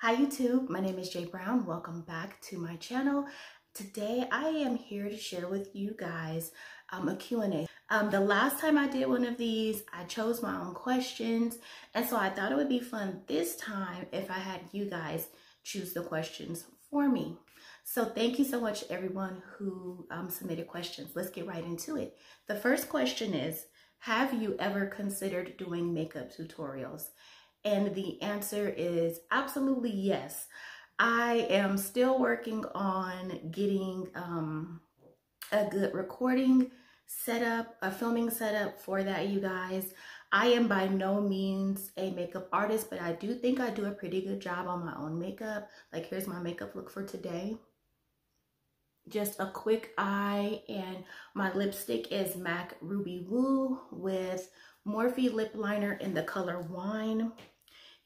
Hi YouTube, my name is Jay Brown. Welcome back to my channel. Today I am here to share with you guys a Q&A. The last time I did one of these, I chose my own questions, and so I thought it would be fun this time if I had you guys choose the questions for me. So thank you so much everyone who submitted questions. Let's get right into it. The first question is, have you ever considered doing makeup tutorials? And the answer is absolutely yes. I am still working on getting a good recording setup, a filming setup for that, you guys. I am by no means a makeup artist, but I do think I do a pretty good job on my own makeup. Like, here's my makeup look for today. Just a quick eye, and my lipstick is MAC Ruby Woo with Morphe lip liner in the color Wine.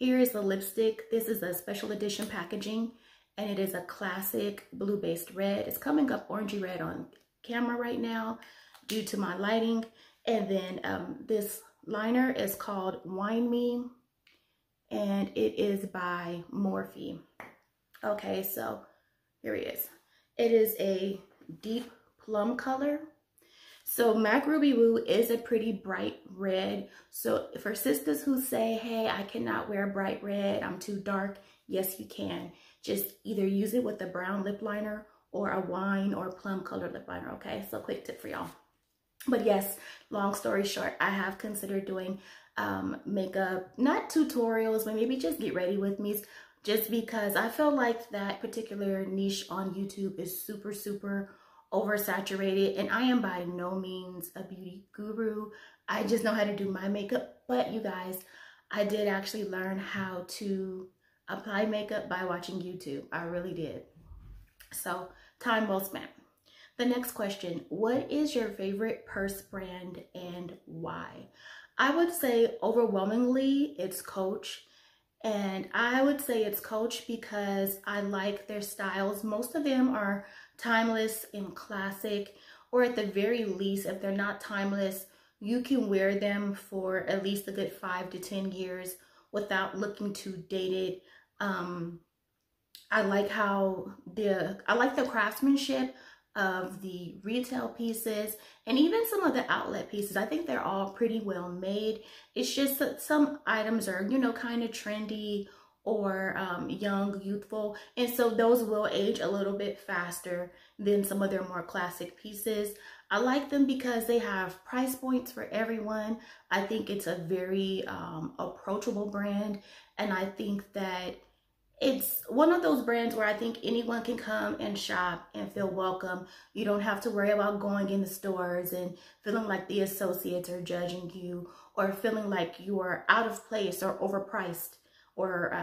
Here is the lipstick. This is a special edition packaging, and it is a classic blue-based red. It's coming up orangey red on camera right now due to my lighting. And then this liner is called Wine Me, and it is by Morphe. Okay, so here it is. It is a deep plum color. So MAC Ruby Woo is a pretty bright red. So for sisters who say, hey, I cannot wear bright red, I'm too dark, yes, you can. Just either use it with a brown lip liner or a wine or plum colored lip liner, okay? So quick tip for y'all. But yes, long story short, I have considered doing makeup, not tutorials, but maybe just get ready with me, just because I feel like that particular niche on YouTube is super oversaturated, and I am by no means a beauty guru. I just know how to do my makeup. But you guys, I did actually learn how to apply makeup by watching YouTube. I really did. So time well spent. The next question, what is your favorite purse brand and why? I would say overwhelmingly it's Coach. And I would say it's Coach because I like their styles. Most of them are timeless and classic, or at the very least, if they're not timeless, you can wear them for at least a good 5 to 10 years without looking too dated. I like the craftsmanship of the retail pieces and even some of the outlet pieces. I think they're all pretty well made. It's just that some items are, you know, kind of trendy or young, youthful, and so those will age a little bit faster than some of their more classic pieces. I like them because they have price points for everyone. I think it's a very approachable brand, and I think that it's one of those brands where I think anyone can come and shop and feel welcome. You don't have to worry about going in the stores and feeling like the associates are judging you, or feeling like you are out of place or overpriced, or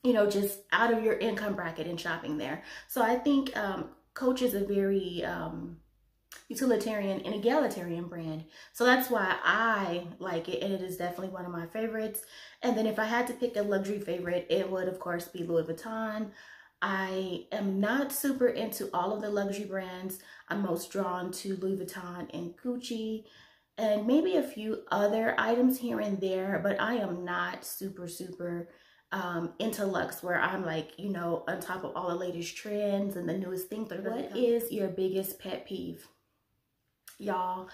you know, just out of your income bracket in shopping there. So I think Coach is a very utilitarian and egalitarian brand. So that's why I like it, and it is definitely one of my favorites. And then if I had to pick a luxury favorite, it would of course be Louis Vuitton. I am not super into all of the luxury brands. I'm most drawn to Louis Vuitton and Gucci, and maybe a few other items here and there, but I am not super into luxe where I'm like, you know, on top of all the latest trends and the newest things that are going to come. What is your biggest pet peeve? Y'all,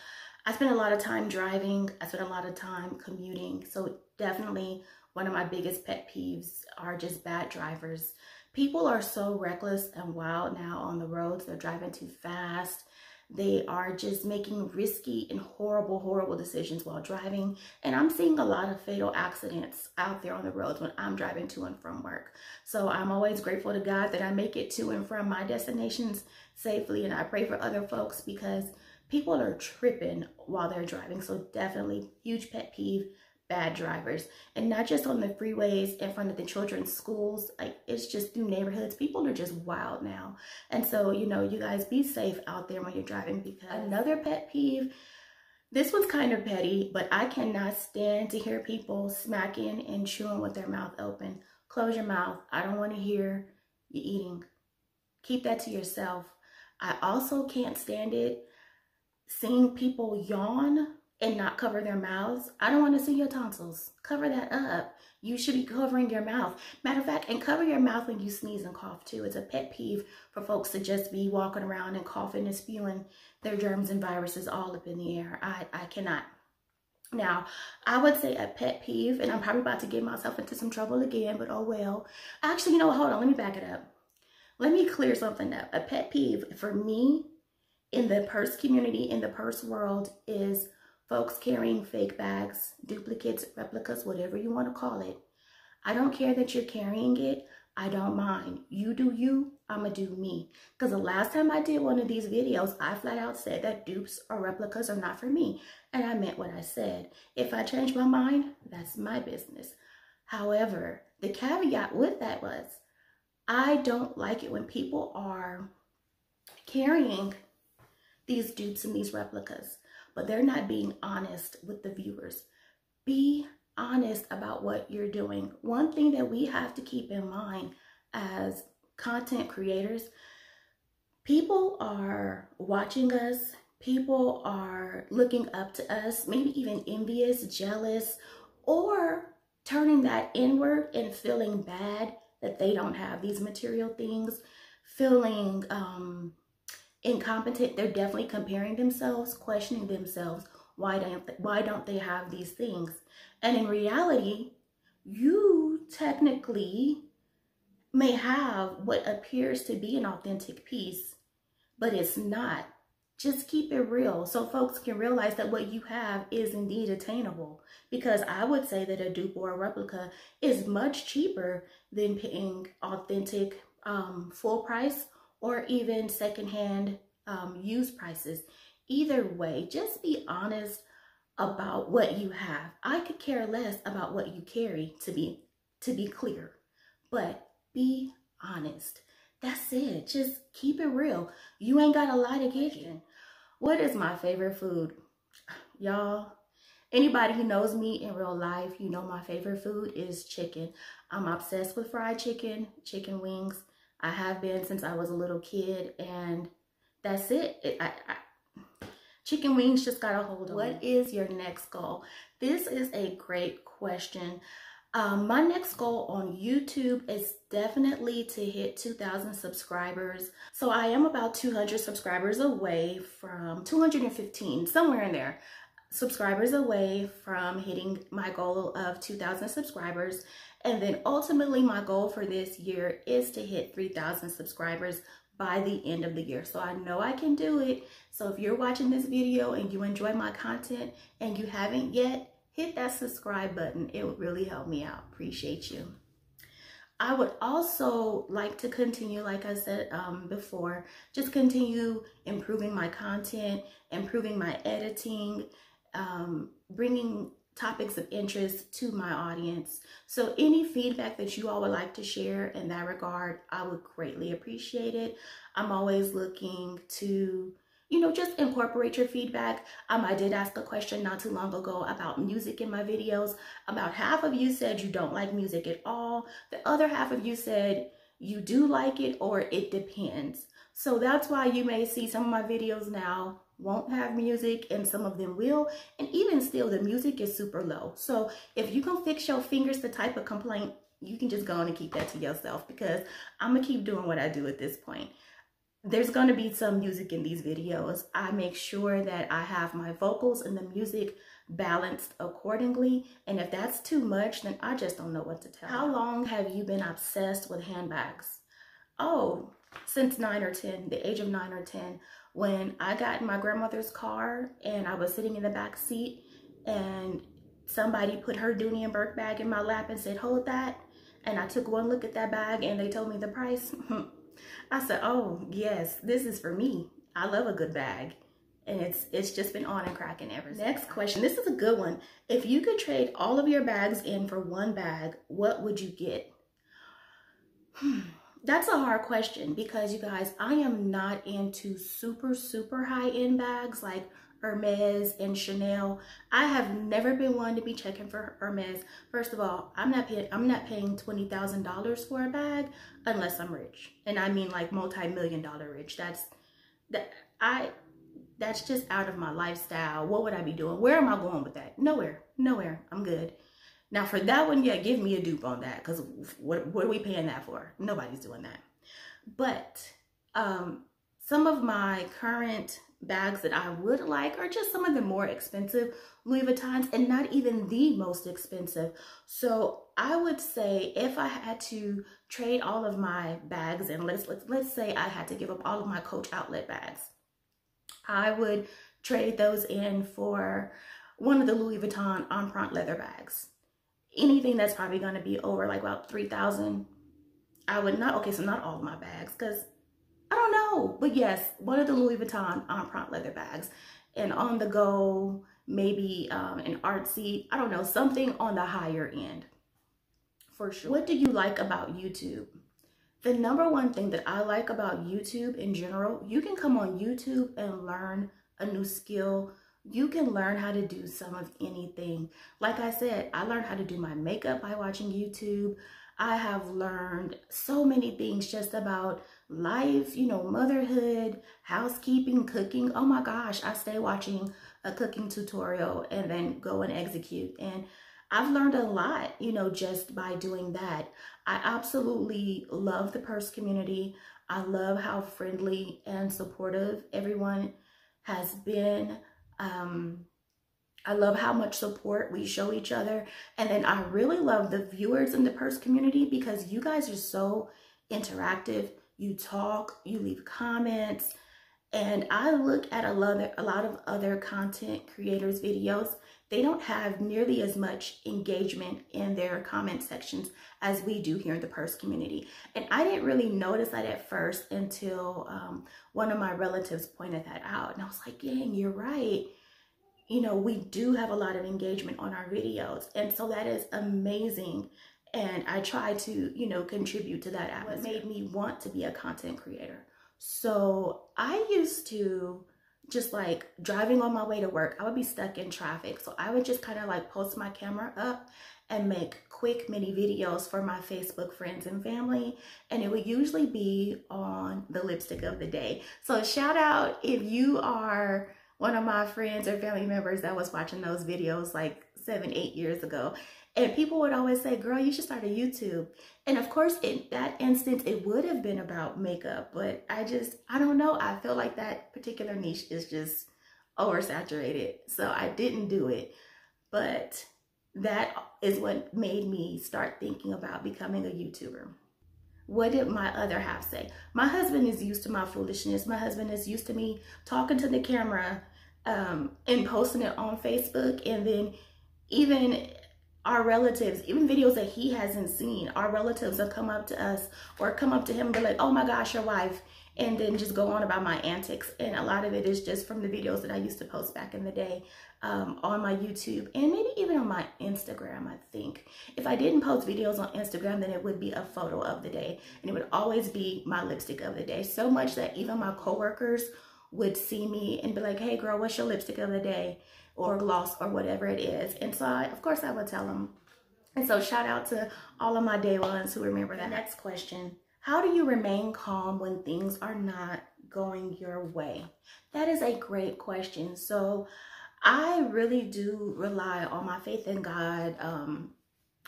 I spend a lot of time driving. I spend a lot of time commuting. So definitely one of my biggest pet peeves are just bad drivers. People are so reckless and wild now on the roads. They're driving too fast. They are just making risky and horrible decisions while driving. And I'm seeing a lot of fatal accidents out there on the roads when I'm driving to and from work. So I'm always grateful to God that I make it to and from my destinations safely. And I pray for other folks because people are tripping while they're driving. So definitely huge pet peeve, bad drivers. And not just on the freeways in front of the children's schools, like it's just through neighborhoods. People are just wild now. And so, you know, you guys be safe out there when you're driving. Because another pet peeve, this one's kind of petty, but I cannot stand to hear people smacking and chewing with their mouth open. Close your mouth. I don't want to hear you eating. Keep that to yourself. I also can't stand it seeing people yawn and not cover their mouths, I don't want to see your tonsils. Cover that up. You should be covering your mouth. Matter of fact, and cover your mouth when you sneeze and cough too. It's a pet peeve for folks to just be walking around and coughing and spewing their germs and viruses all up in the air. I cannot. Now, I would say a pet peeve, and I'm probably about to get myself into some trouble again, but oh well. Actually, you know what? Hold on. Let me back it up. Let me clear something up. A pet peeve for me in the purse community, in the purse world, is folks carrying fake bags, duplicates, replicas, whatever you want to call it. I don't care that you're carrying it. I don't mind. You do you, I'ma do me. Because the last time I did one of these videos, I flat out said that dupes or replicas are not for me. And I meant what I said. If I change my mind, that's my business. However, the caveat with that was, I don't like it when people are carrying these dupes and these replicas, but they're not being honest with the viewers. Be honest about what you're doing. One thing that we have to keep in mind as content creators, people are watching us, people are looking up to us, maybe even envious, jealous, or turning that inward and feeling bad that they don't have these material things, feeling incompetent. They're definitely comparing themselves, questioning themselves. Why don't they have these things? And in reality, you technically may have what appears to be an authentic piece, but it's not. Just keep it real so folks can realize that what you have is indeed attainable. Because I would say that a dupe or a replica is much cheaper than paying authentic full price or even secondhand used prices. Either way, just be honest about what you have. I could care less about what you carry, to be clear, but be honest. That's it. Just keep it real. You ain't got a lot of kitchen. What is my favorite food? Y'all, anybody who knows me in real life, you know my favorite food is chicken. I'm obsessed with fried chicken, chicken wings. I have been since I was a little kid, and that's it. Chicken wings just got a hold of me. What is your next goal? This is a great question. My next goal on YouTube is definitely to hit 2,000 subscribers. So I am about 200 subscribers away from 215, somewhere in there, subscribers away from hitting my goal of 2,000 subscribers. And then ultimately my goal for this year is to hit 3,000 subscribers by the end of the year. So I know I can do it. So if you're watching this video and you enjoy my content and you haven't yet, hit that subscribe button. It would really help me out. Appreciate you. I would also like to continue, like I said before, just continue improving my content, improving my editing, bringing topics of interest to my audience. So any feedback that you all would like to share in that regard, I would greatly appreciate it. I'm always looking to, you know, just incorporate your feedback. I did ask a question not too long ago about music in my videos. About half of you said you don't like music at all. The other half of you said you do like it, or it depends. So that's why you may see some of my videos now won't have music and some of them will. And even still, the music is super low. So if you can fix your fingers to type a complaint, you can just go on and keep that to yourself, because I'm gonna keep doing what I do at this point. There's going to be some music in these videos. I make sure that I have my vocals and the music balanced accordingly. And if that's too much, then I just don't know what to tell. How long have you been obsessed with handbags? Oh, since 9 or 10, the age of 9 or 10, when I got in my grandmother's car and I was sitting in the back seat and somebody put her Dooney and Burke bag in my lap and said, hold that. And I took one look at that bag and they told me the price. I said, oh yes, this is for me. I love a good bag. And it's just been on and cracking ever since. Next question. This is a good one. If you could trade all of your bags in for one bag, what would you get? That's a hard question, because you guys, I am not into super high-end bags like Hermes and Chanel. I have never been one to be checking for Hermes. First of all, I'm not paying $20,000 for a bag unless I'm rich, and I mean like multi-million-dollar rich. That's just out of my lifestyle. What would I be doing? Where am I going with that? Nowhere. Nowhere. I'm good. Now for that one, yeah, give me a dupe on that, because what are we paying that for? Nobody's doing that. But some of my current bags that I would like are just some of the more expensive Louis Vuittons, and not even the most expensive. So I would say if I had to trade all of my bags, and let's say I had to give up all of my Coach outlet bags, I would trade those in for one of the Louis Vuitton Empreinte leather bags. Anything that's probably going to be over like about 3,000. I would not, okay, so not all of my bags, because I don't know, but yes, one of the Louis Vuitton Empreinte leather bags, and on the go, maybe an artsy, I don't know, something on the higher end for sure. What do you like about YouTube? The number one thing that I like about YouTube in general, you can come on YouTube and learn a new skill. You can learn how to do some of anything. Like I said, I learned how to do my makeup by watching YouTube. I have learned so many things just about life, you know, motherhood, housekeeping, cooking. Oh my gosh, I stay watching a cooking tutorial and then go and execute. And I've learned a lot, you know, just by doing that. I absolutely love the purse community. I love how friendly and supportive everyone has been. I love how much support we show each other. And then I really love the viewers in the purse community, because you guys are so interactive. You talk, you leave comments. And I look at a lot of other content creators' videos. They don't have nearly as much engagement in their comment sections as we do here in the purse community. And I didn't really notice that at first until one of my relatives pointed that out. And I was like, dang, you're right. You know, we do have a lot of engagement on our videos. And so that is amazing. And I try to, you know, contribute to that atmosphere. What made me want to be a content creator. So I used to just like driving on my way to work, I would be stuck in traffic. So I would just kind of like post my camera up and make quick mini videos for my Facebook friends and family. And it would usually be on the lipstick of the day. So shout out if you are one of my friends or family members that was watching those videos like 7-8 years ago. And people would always say, girl, you should start a YouTube. And of course, in that instance, it would have been about makeup, but I don't know. I feel like that particular niche is just oversaturated. So I didn't do it, but that is what made me start thinking about becoming a YouTuber. What did my other half say? My husband is used to my foolishness. My husband is used to me talking to the camera and posting it on Facebook. And then even our relatives, even videos that he hasn't seen, our relatives have come up to us or come up to him and be like, oh my gosh, your wife. And then just go on about my antics. And a lot of it is just from the videos that I used to post back in the day on my YouTube and maybe even on my Instagram, I think. If I didn't post videos on Instagram, then it would be a photo of the day. And it would always be my lipstick of the day. So much that even my coworkers would see me and be like, hey girl, what's your lipstick of the day? Or gloss or whatever it is. And so of course I would tell them. And so shout out to all of my day ones who remember that. Next question. How do you remain calm when things are not going your way? That is a great question. So I really do rely on my faith in God.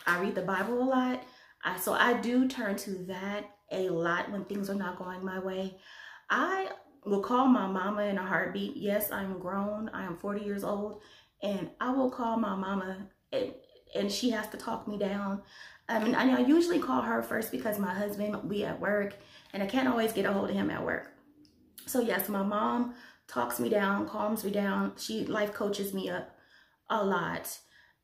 I read the Bible a lot. So I do turn to that a lot when things are not going my way. I will call my mama in a heartbeat. Yes, I'm grown. I am 40 years old. And I will call my mama and she has to talk me down. And I usually call her first because my husband will be at work and I can't always get a hold of him at work. So yes, my mom talks me down, calms me down. She life coaches me up a lot.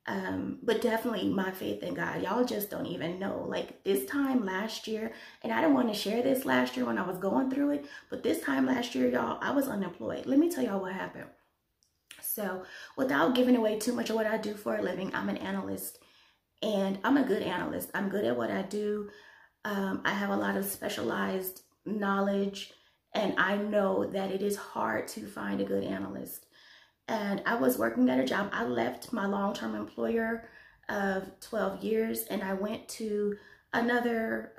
But definitely my faith in God. Y'all just don't even know. Like this time last year, and I didn't want to share this last year when I was going through it, but this time last year, y'all, I was unemployed. Let me tell y'all what happened. So without giving away too much of what I do for a living, I'm an analyst. And I'm a good analyst. I'm good at what I do. I have a lot of specialized knowledge. And I know that it is hard to find a good analyst. And I was working at a job. I left my long-term employer of 12 years. And I went to another,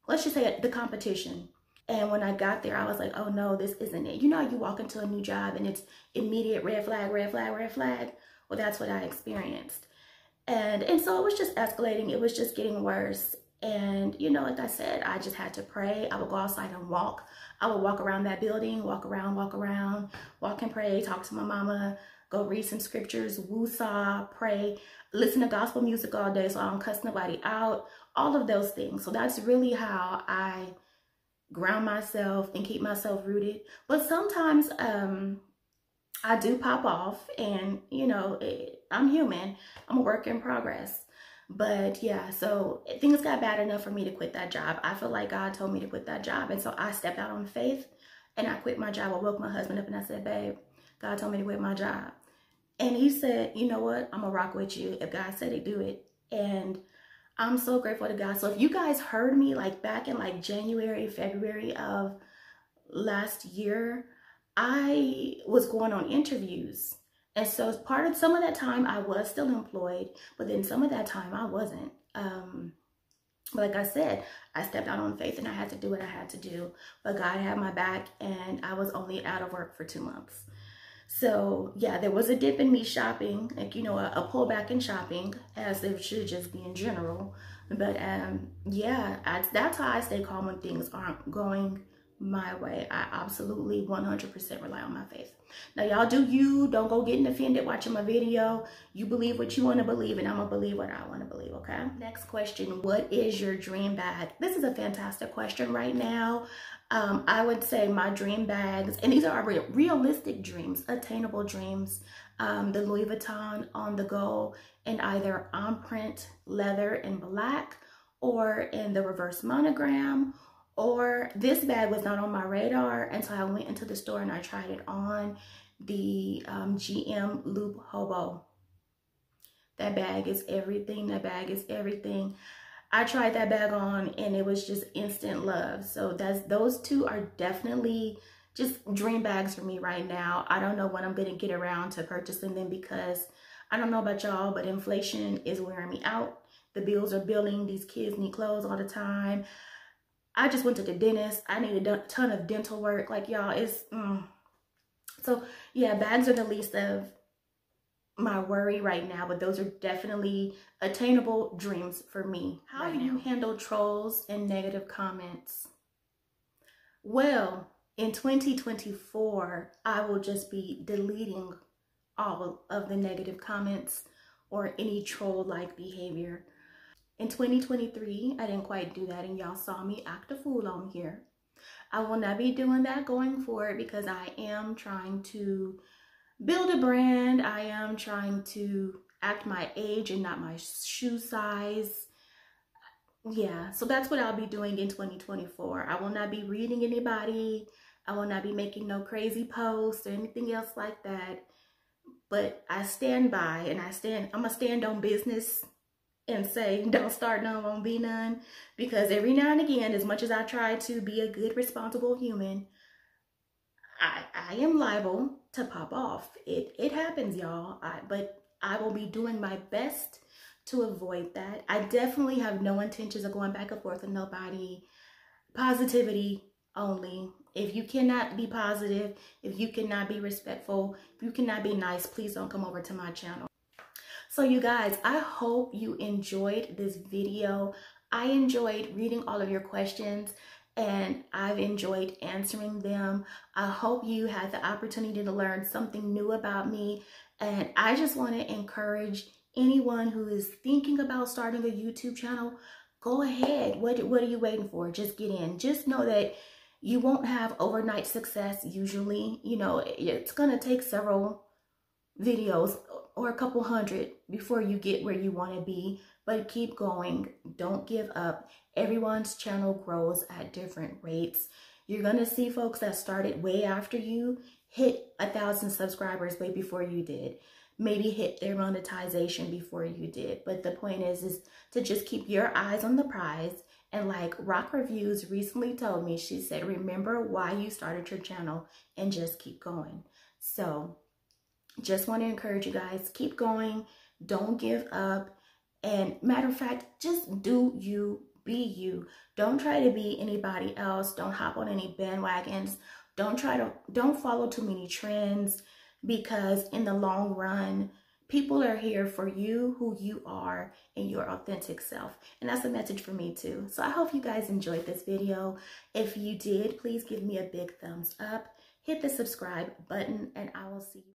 let's just say the competition. And when I got there, I was like, oh no, this isn't it. You know how you walk into a new job and it's immediate red flag, red flag, red flag? Well, that's what I experienced. And so it was just escalating. It was just getting worse. And, you know, like I said, I just had to pray. I would go outside and walk. I would walk around that building, walk around, walk and pray, talk to my mama, go read some scriptures, woo-saw, pray, listen to gospel music all day so I don't cuss nobody out, all of those things. So that's really how I ground myself and keep myself rooted. But sometimes I do pop off, and you know, I'm human. I'm a work in progress. But yeah, so things got bad enough for me to quit that job. I feel like God told me to quit that job. And so I stepped out on faith and I quit my job. I woke my husband up and I said, babe, God told me to quit my job. And he said, you know what? I'm gonna rock with you. If God said it, do it. And I'm so grateful to God. So if you guys heard me like back in like January, February of last year, I was going on interviews. And so part of some of that time I was still employed, but then some of that time I wasn't. But like I said, I stepped out on faith and I had to do what I had to do. But God had my back and I was only out of work for 2 months. So yeah, there was a dip in me shopping, like, you know, a pullback in shopping, as there should just be in general. But yeah, that's how I stay calm when things aren't going my way. I absolutely 100% rely on my faith. Now y'all do you, don't go getting offended watching my video. You believe what you want to believe and I'm gonna believe what I want to believe, okay? Next question, what is your dream bag? This is a fantastic question right now. I would say my dream bags, and these are realistic dreams, attainable dreams. The Louis Vuitton On The Go in either on print, leather, and black, or in the reverse monogram. Or this bag was not on my radar until I went into the store and I tried it on, the GM Loop Hobo. That bag is everything. That bag is everything. I tried that bag on and it was just instant love. So those two are definitely just dream bags for me right now. I don't know when I'm going to get around to purchasing them because I don't know about y'all, but inflation is wearing me out. The bills are billing. These kids need clothes all the time. I just went to the dentist. I need a ton of dental work. Like, y'all, it's... So, yeah, bags are the least of my worry right now, but those are definitely attainable dreams for me. How do you handle trolls and negative comments? Well, in 2024, I will just be deleting all of the negative comments or any troll-like behavior. In 2023, I didn't quite do that, and y'all saw me act a fool on here. I will not be doing that going forward because I am trying to build a brand. I am trying to act my age and not my shoe size. Yeah, so that's what I'll be doing in 2024. I will not be reading anybody. I will not be making no crazy posts or anything else like that. But I stand by, and I'm going to stand on business and say, don't start none, won't be none. Because every now and again, as much as I try to be a good, responsible human, I am liable to pop off. It happens, y'all. But I will be doing my best to avoid that. I definitely have no intentions of going back and forth with nobody. Positivity only. If you cannot be positive, if you cannot be respectful, if you cannot be nice, please don't come over to my channel. So you guys, I hope you enjoyed this video. I enjoyed reading all of your questions and I've enjoyed answering them. I hope you had the opportunity to learn something new about me. And I just want to encourage anyone who is thinking about starting a YouTube channel, go ahead. What are you waiting for? Just get in. Just know that you won't have overnight success usually. You know, it's going to take several videos or a couple hundred before you get where you want to be, but keep going. Don't give up. Everyone's channel grows at different rates. You're going to see folks that started way after you hit 1,000 subscribers way before you did. Maybe hit their monetization before you did. But the point is to just keep your eyes on the prize. And like Rock Reviews recently told me, she said, remember why you started your channel and just keep going. So just want to encourage you guys, keep going. Don't give up. And matter of fact, just do you Be you. Don't try to be anybody else. Don't hop on any bandwagons. Don't follow too many trends, because in the long run, people are here for you, who you are, and your authentic self. And that's a message for me too. So I hope you guys enjoyed this video. If you did, please give me a big thumbs up. Hit the subscribe button, and I will see you.